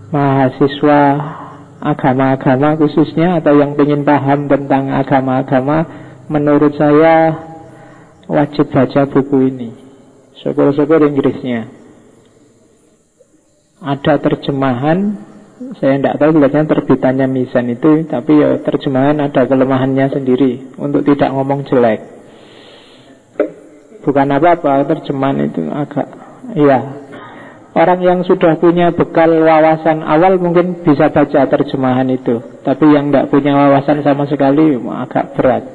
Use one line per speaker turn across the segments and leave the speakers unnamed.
mahasiswa agama-agama khususnya, atau yang ingin paham tentang agama-agama, menurut saya wajib baca buku ini. Syukur-syukur Inggrisnya ada terjemahan, saya tidak tahu kelihatannya terbitannya Mizan itu, tapi ya terjemahan ada kelemahannya sendiri untuk tidak ngomong jelek. Bukan apa-apa, terjemahan itu agak, ya, orang yang sudah punya bekal wawasan awal mungkin bisa baca terjemahan itu, tapi yang tidak punya wawasan sama sekali agak berat.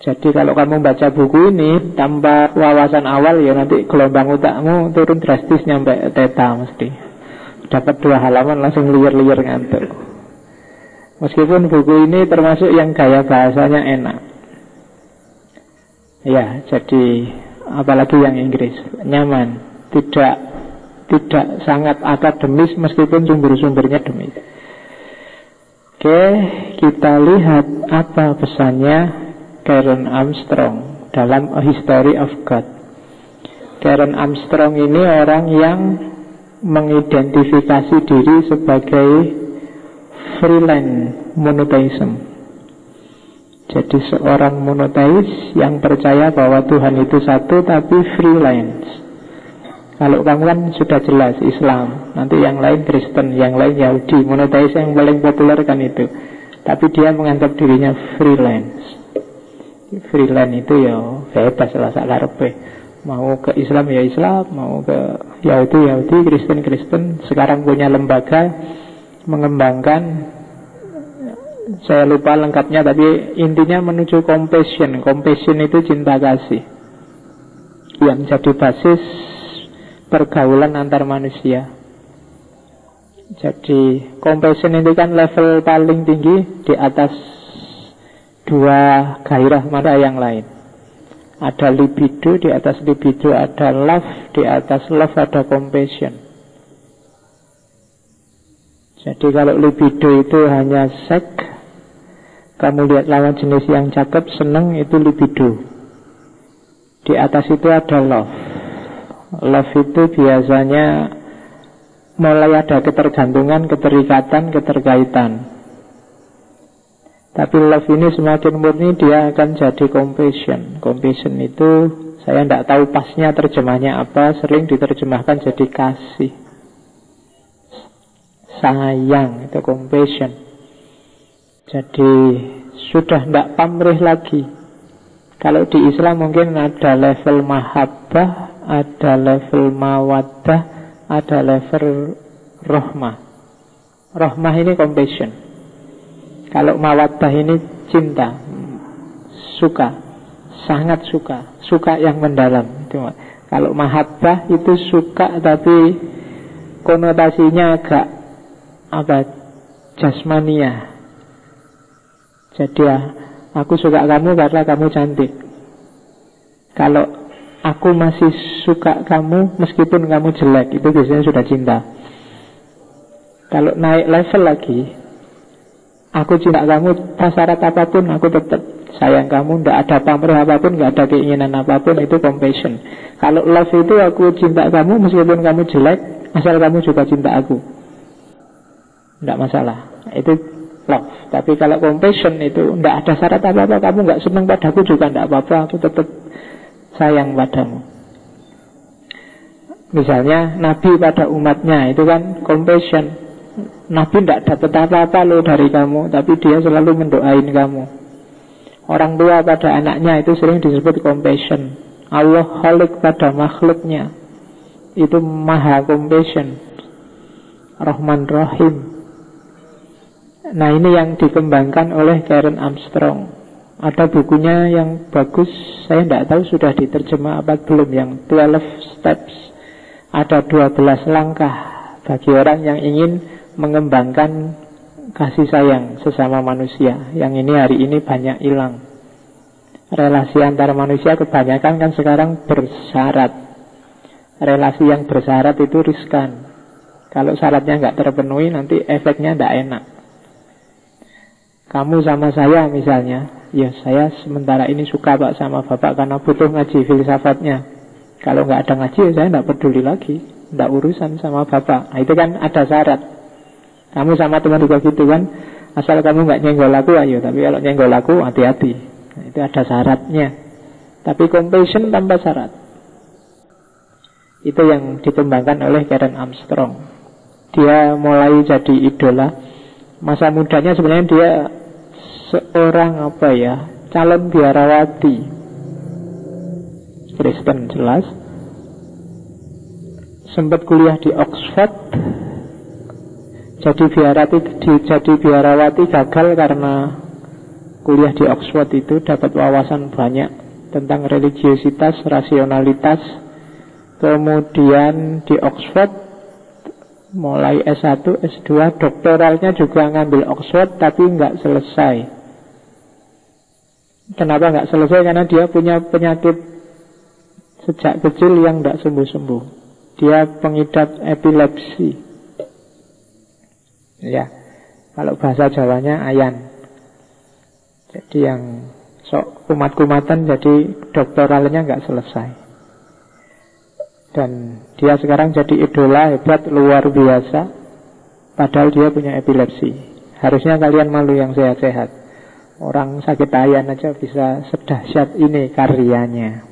Jadi kalau kamu baca buku ini tanpa wawasan awal, ya nanti gelombang otakmu turun drastis nyampe teta mesti. Dapat 2 halaman langsung liar-liar ngantuk. Meskipun buku ini termasuk yang gaya bahasanya enak. Ya, jadi apalagi yang Inggris, nyaman, tidak sangat akademis meskipun sumber-sumbernya demis. Oke, kita lihat apa pesannya Karen Armstrong dalam A History of God. Karen Armstrong ini orang yang mengidentifikasi diri sebagai freelance monotheism. Jadi seorang monotheis yang percaya bahwa Tuhan itu satu tapi freelance. Kalau kamu kan sudah jelas Islam, nanti yang lain Kristen, yang lain Yahudi. Monotheis yang paling populer kan itu. Tapi dia menganggap dirinya freelance. Freelance itu ya bebas lah sakarepe. Mau ke Islam ya Islam, mau ke Yahudi Yahudi, Kristen Kristen. Sekarang punya lembaga mengembangkan, saya lupa lengkapnya, tapi intinya menuju compassion. Compassion itu cinta kasih yang jadi basis pergaulan antar manusia. Jadi compassion itu kan level paling tinggi, di atas 2 gairah mana yang lain. Ada libido, di atas libido ada love, di atas love ada compassion. Jadi kalau libido itu hanya seks, kamu lihat lawan jenis yang cakep, seneng, itu libido. Di atas itu ada love. Love itu biasanya mulai ada ketergantungan, keterikatan, keterkaitan. Tapi love ini semakin murni, dia akan jadi compassion. Compassion itu saya tidak tahu pasnya terjemahnya apa, sering diterjemahkan jadi kasih, sayang, itu compassion. Jadi sudah tidak pamrih lagi. Kalau di Islam mungkin ada level mahabbah, ada level mawaddah, ada level rohmah. Rohmah ini compassion. Kalau mawaddah ini cinta, suka, sangat suka, suka yang mendalam. Kalau mahabbah itu suka tapi konotasinya agak jasmania. Jadi aku suka kamu karena kamu cantik. Kalau aku masih suka kamu meskipun kamu jelek, itu biasanya sudah cinta. Kalau naik level lagi, aku cinta kamu syarat apapun, aku tetap sayang kamu, tidak ada pamrih apapun, tidak ada keinginan apapun, itu compassion. Kalau love itu aku cinta kamu meskipun kamu jelek, asal kamu juga cinta aku, tidak masalah, itu love. Tapi kalau compassion itu tidak ada syarat apa-apa, kamu tidak senang padaku juga tidak apa-apa, aku tetap sayang padamu. Misalnya Nabi pada umatnya, itu kan compassion. Nabi tidak dapat apa-apa loh dari kamu, tapi dia selalu mendoain kamu. Orang tua pada anaknya itu sering disebut compassion. Allah khalik pada makhluknya, itu maha compassion, Rahman Rahim. Nah ini yang dikembangkan oleh Karen Armstrong. Ada bukunya yang bagus, saya tidak tahu sudah diterjemah apa belum, yang 12 Steps. Ada 12 langkah bagi orang yang ingin mengembangkan kasih sayang sesama manusia. Yang ini hari ini banyak hilang. Relasi antar manusia kebanyakan kan sekarang bersyarat. Relasi yang bersyarat itu riskan. Kalau syaratnya nggak terpenuhi, nanti efeknya nggak enak. Kamu sama saya misalnya, ya saya sementara ini suka pak sama bapak karena butuh ngaji filsafatnya. Kalau nggak ada ngaji, ya saya nggak peduli lagi. ndak urusan sama bapak. Nah, itu kan ada syarat. Kamu sama teman juga gitu kan, asal kamu nggak nyenggol aku ayo, tapi kalau nyenggol aku hati-hati. Nah, itu ada syaratnya. Tapi compassion tanpa syarat. Itu yang dikembangkan oleh Karen Armstrong. Dia mulai jadi idola. Masa mudanya sebenarnya dia seorang calon biarawati Kristen jelas. Sempat kuliah di Oxford. Jadi biarawati gagal karena kuliah di Oxford itu dapat wawasan banyak tentang religiositas, rasionalitas. Kemudian di Oxford mulai S1, S2, doktoralnya juga ngambil Oxford tapi nggak selesai. Kenapa nggak selesai? Karena dia punya penyakit sejak kecil yang nggak sembuh-sembuh. Dia pengidap epilepsi. Ya, kalau bahasa Jawanya ayan. Jadi yang sok kumat-kumatan, jadi doktoralnya nggak selesai. Dan dia sekarang jadi idola hebat luar biasa, padahal dia punya epilepsi. Harusnya kalian malu yang sehat-sehat. Orang sakit ayan aja bisa sedahsyat ini karyanya.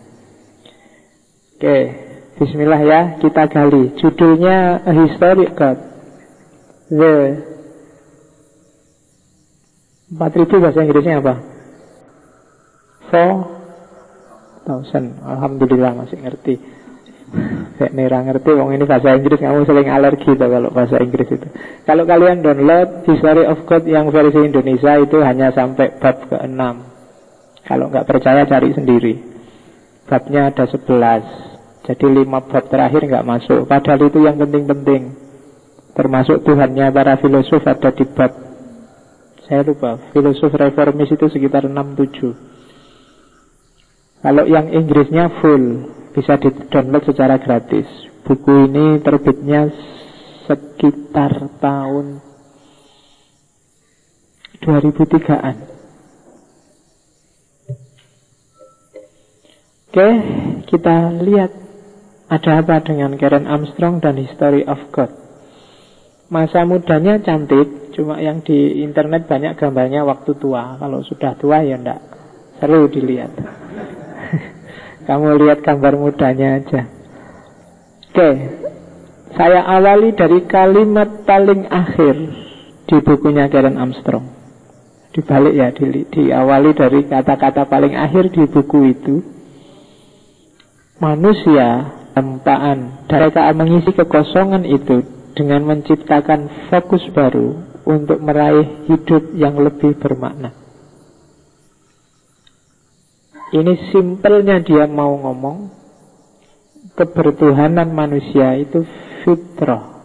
Oke, bismillah ya, kita gali. Judulnya A History of God. The 4000 bahasa Inggrisnya apa? 4000. Alhamdulillah masih ngerti. Kayak nera ngerti, wong ini bahasa Inggris, kamu sering alergi tuh kalau bahasa Inggris itu. Kalau kalian download History of God yang versi Indonesia itu hanya sampai bab ke-6. Kalau nggak percaya cari sendiri. Babnya ada 11. Jadi 5 bab terakhir nggak masuk. Padahal itu yang penting-penting. Termasuk Tuhannya para filosof ada di bab, saya lupa, filosof reformis itu sekitar 6-7. Kalau yang Inggrisnya full, bisa di-download secara gratis. Buku ini terbitnya sekitar tahun 2003-an. Oke, kita lihat ada apa dengan Karen Armstrong dan History of God. Masa mudanya cantik, cuma yang di internet banyak gambarnya waktu tua. Kalau sudah tua ya enggak seru dilihat. Kamu lihat gambar mudanya aja. Oke, saya awali dari kalimat paling akhir di bukunya Karen Armstrong. Dibalik ya, diawali dari kata-kata paling akhir di buku itu. Manusia hampaan, mereka mengisi kekosongan itu dengan menciptakan fokus baru untuk meraih hidup yang lebih bermakna. Ini simpelnya dia mau ngomong, kebertuhanan manusia itu fitrah.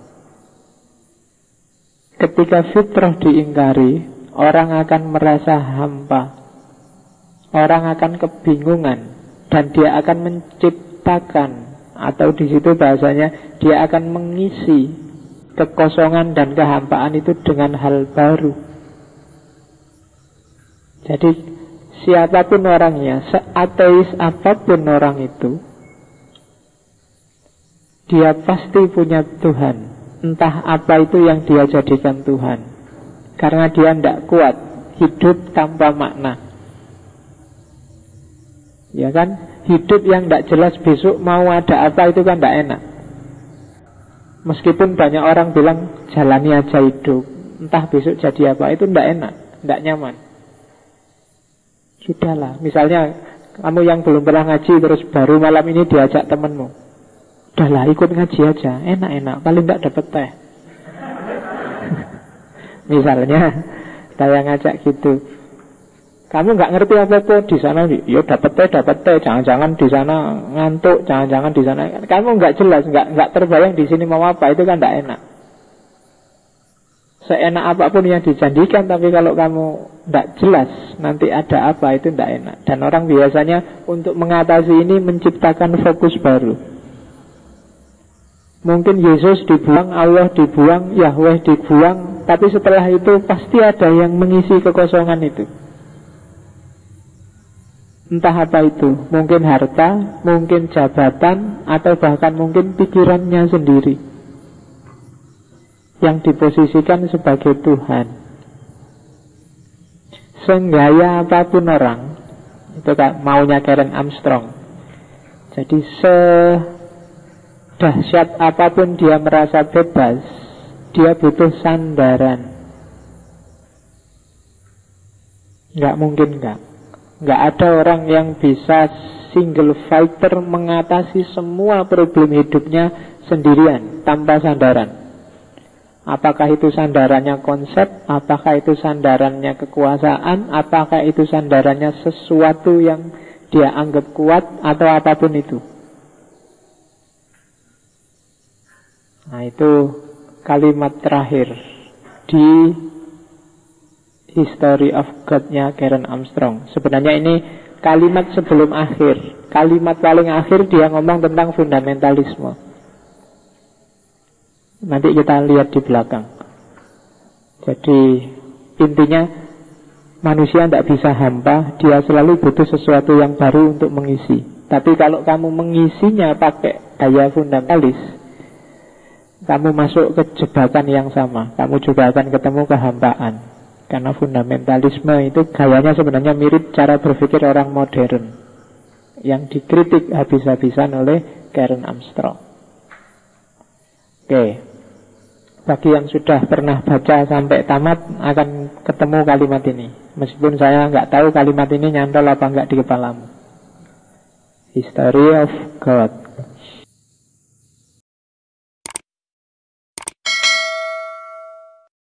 Ketika fitrah diingkari, orang akan merasa hampa, orang akan kebingungan, dan dia akan menciptakan, atau di situ bahasanya dia akan mengisi kekosongan dan kehampaan itu dengan hal baru. Jadi siapapun orangnya, seateis apapun orang itu, dia pasti punya Tuhan. Entah apa itu yang dia jadikan Tuhan. Karena dia tidak kuat hidup tanpa makna. Ya kan? Hidup yang tidak jelas besok mau ada apa itu kan tidak enak. Meskipun banyak orang bilang jalani aja hidup, entah besok jadi apa, itu tidak enak, tidak nyaman. Sudahlah, misalnya kamu yang belum pernah ngaji terus baru malam ini diajak temanmu, udahlah ikut ngaji aja, enak-enak, paling tidak dapat teh. Misalnya saya ngajak gitu, kamu nggak ngerti apa-apa di sana, ya dapat teh, jangan-jangan di sana ngantuk, jangan-jangan di sana, kamu nggak jelas, nggak terbayang di sini mau apa, itu kan tidak enak. Seenak apapun yang dijanjikan, tapi kalau kamu tidak jelas nanti ada apa, itu tidak enak. Dan orang biasanya untuk mengatasi ini menciptakan fokus baru. Mungkin Yesus dibuang, Allah dibuang, Yahweh dibuang, tapi setelah itu pasti ada yang mengisi kekosongan itu. Entah apa itu, mungkin harta, mungkin jabatan, atau bahkan mungkin pikirannya sendiri yang diposisikan sebagai Tuhan. Senggaya apapun orang, itu kan maunya Karen Armstrong. Jadi sedahsyat apapun dia merasa bebas, dia butuh sandaran. Nggak mungkin nggak ada orang yang bisa single fighter mengatasi semua problem hidupnya sendirian tanpa sandaran. Apakah itu sandarannya konsep, apakah itu sandarannya kekuasaan, apakah itu sandarannya sesuatu yang dia anggap kuat, atau apapun itu. Nah, itu kalimat terakhir di History of God-nya Karen Armstrong. Sebenarnya ini kalimat sebelum akhir. Kalimat paling akhir dia ngomong tentang fundamentalisme. Nanti kita lihat di belakang. Jadi intinya manusia tidak bisa hampa, dia selalu butuh sesuatu yang baru untuk mengisi. Tapi kalau kamu mengisinya pakai gaya fundamentalis, kamu masuk ke jebakan yang sama. Kamu juga akan ketemu kehampaan. Karena fundamentalisme itu gayanya sebenarnya mirip cara berpikir orang modern yang dikritik habis-habisan oleh Karen Armstrong. Oke. Bagi yang sudah pernah baca sampai tamat akan ketemu kalimat ini. Meskipun saya nggak tahu kalimat ini nyantol apa nggak di kepalamu. History of God.